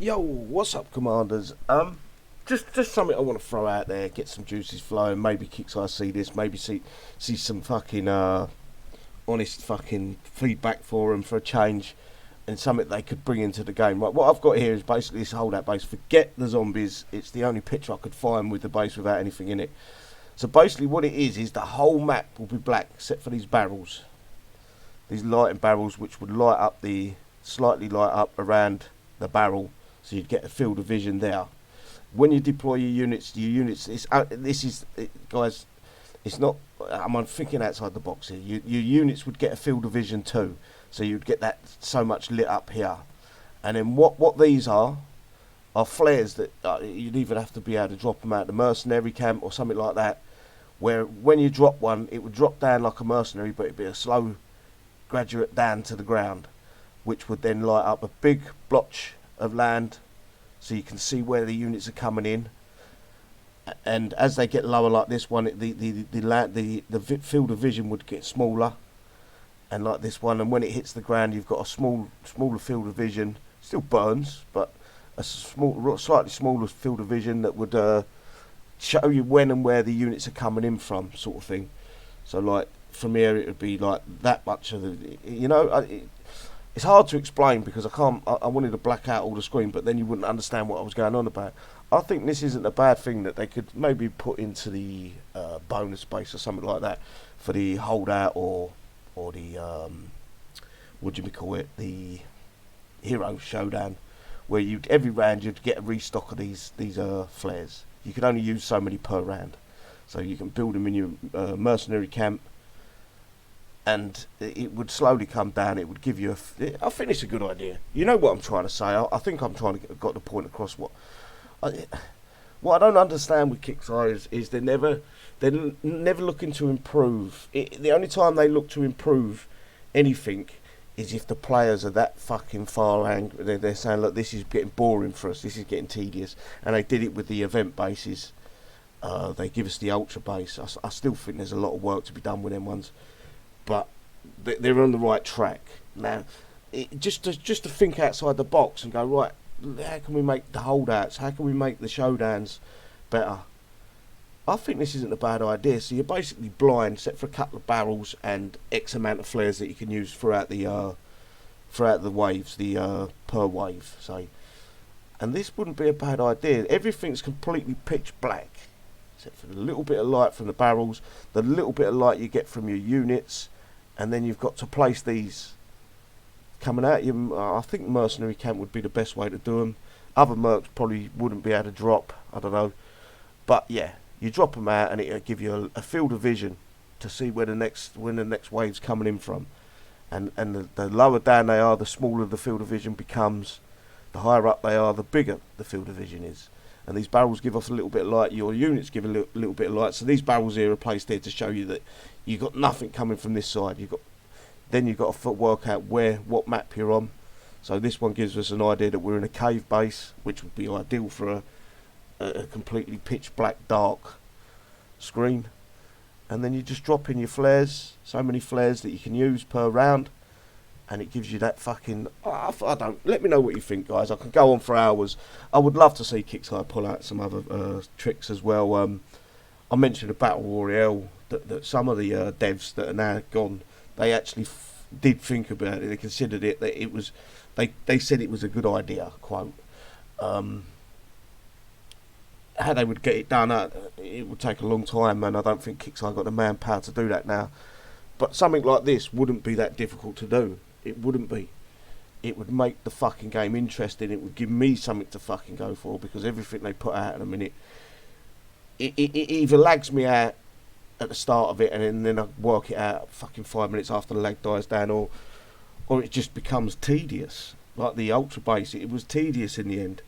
Yo, what's up, commanders? Just something I want to throw out there, get some juices flowing. Maybe Kixeye see this, maybe see some fucking honest fucking feedback for them for a change, and something they could bring into the game. Right, what I've got here is basically this holdout base. Forget the zombies. It's the only picture I could find with the base without anything in it. So basically, what it is the whole map will be black except for these barrels, these lighting barrels, which would slightly light up around the barrel, so you'd get a field of vision there. When you deploy your units, guys, it's not. I'm thinking outside the box here. Your units would get a field of vision too, so you'd get that so much lit up here. And then what these are flares that you'd either have to be able to drop them out of the mercenary camp or something like that, where when you drop one, it would drop down like a mercenary, but it'd be a slow graduate down to the ground, which would then light up a big blotch of land, so you can see where the units are coming in. And as they get lower, like this one, the field of vision would get smaller, and like this one. And when it hits the ground, you've got a smaller field of vision. Still burns, but a slightly smaller field of vision that would show you when and where the units are coming in from, sort of thing. So like from here, it would be like that much of the, it's hard to explain because I wanted to black out all the screen, but then you wouldn't understand what I was going on about. I think this isn't a bad thing that they could maybe put into the bonus space or something like that for the holdout or the what do you call it, the hero showdown, where every round you'd get a restock of these flares. You could only use so many per round, so you can build them in your mercenary camp, and it would slowly come down. It would give you I think it's a good idea. You know what I'm trying to say. I think I'm trying to got the point across. What I don't understand with Kixeye is they're never looking to improve. The only time they look to improve anything is if the players are that fucking far angry. They're saying, look, this is getting boring for us. This is getting tedious. And they did it with the event bases. They give us the ultra base. I still think there's a lot of work to be done with them ones, but they're on the right track now. Just to think outside the box and go, right, how can we make the holdouts? How can we make the showdowns better? I think this isn't a bad idea. So you're basically blind, except for a couple of barrels and X amount of flares that you can use throughout the waves, per wave, say. And this wouldn't be a bad idea. Everything's completely pitch black, except for the little bit of light from the barrels, the little bit of light you get from your units, and then you've got to place these coming out. I think mercenary camp would be the best way to do them. Other mercs probably wouldn't be able to drop. I don't know, but yeah, you drop them out, and it'll give you a field of vision to see when the next wave's coming in from. And the lower down they are, the smaller the field of vision becomes. The higher up they are, the bigger the field of vision is. And these barrels give off a little bit of light. Your units give a little bit of light. So these barrels here are placed there to show you that you've got nothing coming from this side. Then you've got to work out what map you're on. So this one gives us an idea that we're in a cave base, which would be ideal for a completely pitch black dark screen. And then you just drop in your flares, so many flares that you can use per round, and it gives you that fucking. I don't. Let me know what you think, guys. I can go on for hours. I would love to see Kixeye pull out some other tricks as well. I mentioned a battle royale that some of the devs that are now gone, they actually did think about it. They considered it. That it was. They said it was a good idea. Quote. How they would get it done, it would take a long time, and I don't think Kixeye got the manpower to do that now. But something like this wouldn't be that difficult to do. It wouldn't be. It would make the fucking game interesting. It would give me something to fucking go for, because everything they put out in a minute, it either lags me out at the start of it, and then I work it out fucking 5 minutes after the lag dies down, or it just becomes tedious. Like the Ultra Base, it was tedious in the end.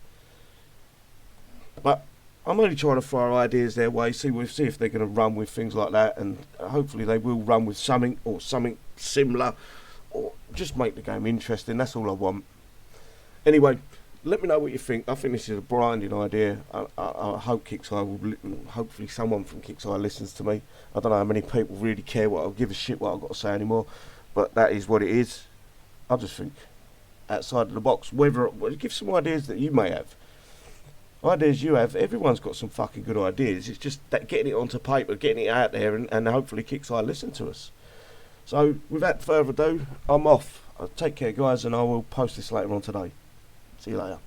But I'm only trying to throw ideas their way, see if they're going to run with things like that, and hopefully they will run with something similar, or just make the game interesting. That's all I want. Anyway, let me know what you think. I think this is a blinding idea. I hope hopefully someone from Kixeye listens to me. I don't know how many people really care give a shit what I've got to say anymore, but that is what it is. I just think outside of the box. Give some ideas that you may have. Ideas you have. Everyone's got some fucking good ideas. It's just that getting it onto paper, getting it out there, and hopefully Kixeye listen to us. So without further ado, I'm off. Take care, guys, and I will post this later on today. See you later.